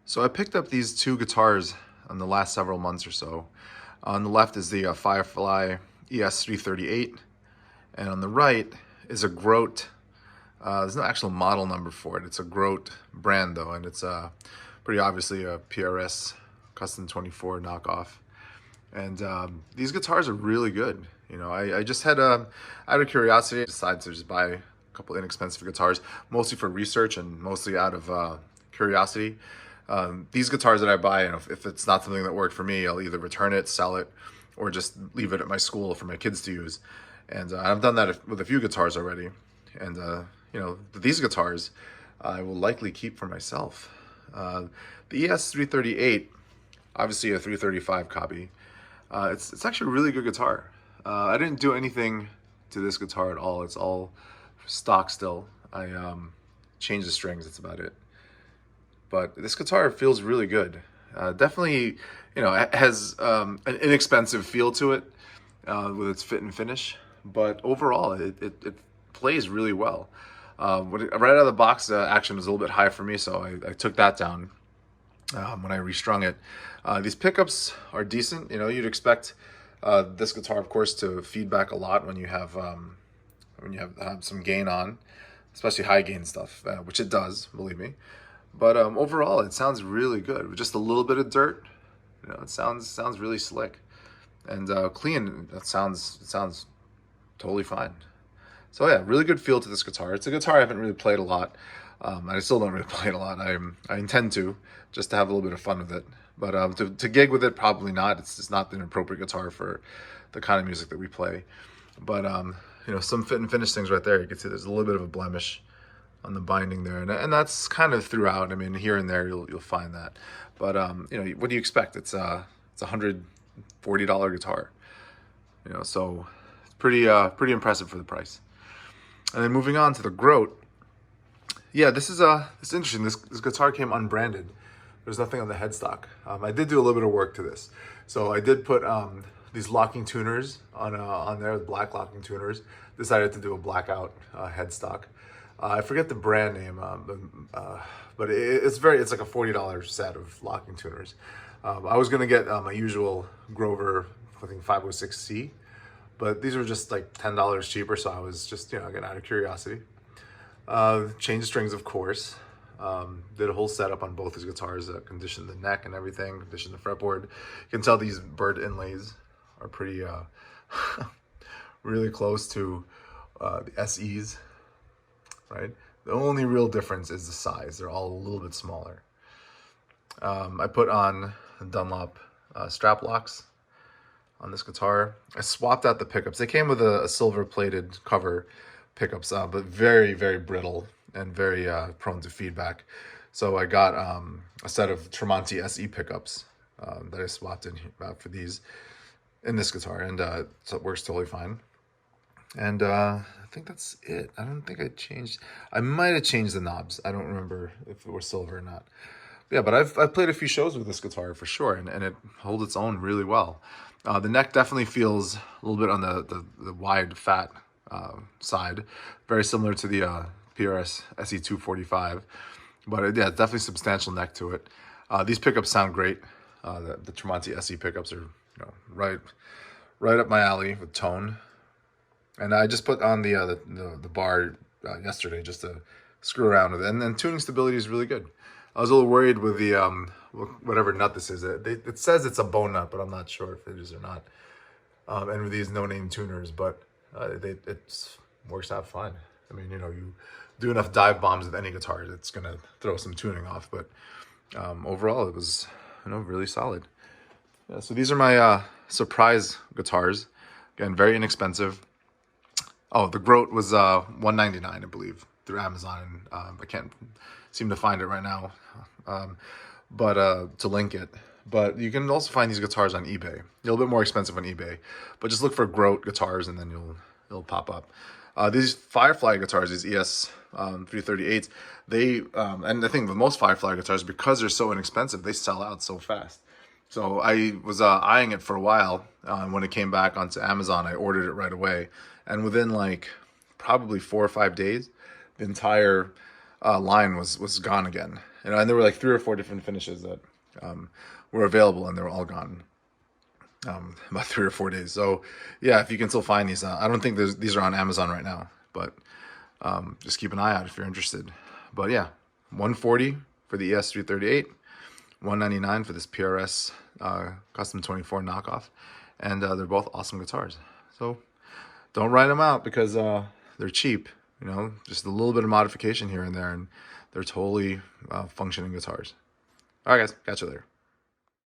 So I picked up these two guitars in the last several months or so. On the left is the Firefly ES338, and on the right is a Grote. There's no actual model number for it. It's a Groat Brando, and it's pretty obviously a PRS Custom 24 knockoff. And these guitars are really good. You know, I just had out of curiosity, I decided to just buy a couple inexpensive guitars, mostly for research and mostly out of curiosity. These guitars that I buy, and if it's not something that worked for me, I'll either return it, sell it, or just leave it at my school for my kids to use. And I've done that with a few guitars already. And you know, these guitars I will likely keep for myself. The ES338, obviously a 335 copy. It's actually a really good guitar. I didn't do anything to this guitar at all. It's all stock still. I changed the strings, that's about it. But this guitar feels really good. Definitely, you know, it has an inexpensive feel to it with its fit and finish. But overall, it plays really well. Right out of the box, the action was a little bit high for me, so I took that down when I restrung it. These pickups are decent. You know, you'd expect this guitar, of course, to feedback a lot when you have some gain on, especially high gain stuff, which it does, believe me. But overall, it sounds really good. With just a little bit of dirt, you know, it sounds really slick and clean. It sounds totally fine. So yeah, really good feel to this guitar. It's a guitar I haven't really played a lot. I still don't really play it a lot. I intend to, just to have a little bit of fun with it. But to gig with it, probably not. It's just not an appropriate guitar for the kind of music that we play. But you know, some fit and finish things right there. You can see there's a little bit of a blemish on the binding there, and that's kind of throughout. I mean, here and there you'll find that. But you know, what do you expect? It's a $140 guitar. You know, so it's pretty impressive for the price. And then moving on to the Groat. Yeah, this is interesting. This guitar came unbranded. There's nothing on the headstock. I did do a little bit of work to this. So I did put these locking tuners on there, the black locking tuners. Decided to do a blackout headstock. I forget the brand name, but it's like a $40 set of locking tuners. I was gonna get my usual Grover, I think 506C, but these were just like $10 cheaper, so I was just, you know, again, out of curiosity. Changed strings, of course. Did a whole setup on both these guitars, conditioned the neck and everything, conditioned the fretboard. You can tell these bird inlays are pretty, really close to the SEs, right? The only real difference is the size. They're all a little bit smaller. I put on Dunlop strap locks on this guitar. I swapped out the pickups. They came with a silver plated cover pickups, but very, very brittle and very prone to feedback. So I got a set of Tremonti SE pickups that I swapped in for these in this guitar, and so it works totally fine. And I think that's it. I don't think I might have changed the knobs. I don't remember if it were silver or not. But yeah, but I've played a few shows with this guitar for sure, and it holds its own really well. The neck definitely feels a little bit on the wide, fat side, very similar to the PRS SE245, but yeah, definitely substantial neck to it. These pickups sound great. The Tremonti SE pickups are, you know, right up my alley with tone. And I just put on the bar yesterday just to screw around with it, and then tuning stability is really good. I was a little worried with the whatever nut this is. It says it's a bone nut, but I'm not sure if it is or not. And with these no-name tuners, but it works out fine. I mean, you know, you do enough dive bombs with any guitar, it's gonna throw some tuning off. But overall, it was, you know, really solid. Yeah, so these are my surprise guitars. Again, very inexpensive. Oh, the Groat was $199, I believe, through Amazon. I can't seem to find it right now, but to link it. But you can also find these guitars on eBay. A little bit more expensive on eBay, but just look for Groat guitars and then it'll pop up. These Firefly guitars, these ES 338s, they and the thing with most Firefly guitars, because they're so inexpensive, they sell out so fast. So I was eyeing it for a while. When it came back onto Amazon, I ordered it right away, and within like probably 4 or 5 days, the entire line was gone again. And there were like 3 or 4 different finishes that were available, and they were all gone about 3 or 4 days. So yeah, if you can still find these, I don't think these are on Amazon right now, but just keep an eye out if you're interested. But yeah, 140 for the ES338, 199 for this PRS Custom 24 knockoff, and they're both awesome guitars. So don't write them out because they're cheap. You know, just a little bit of modification here and there, and they're totally functioning guitars. All right, guys, catch you later.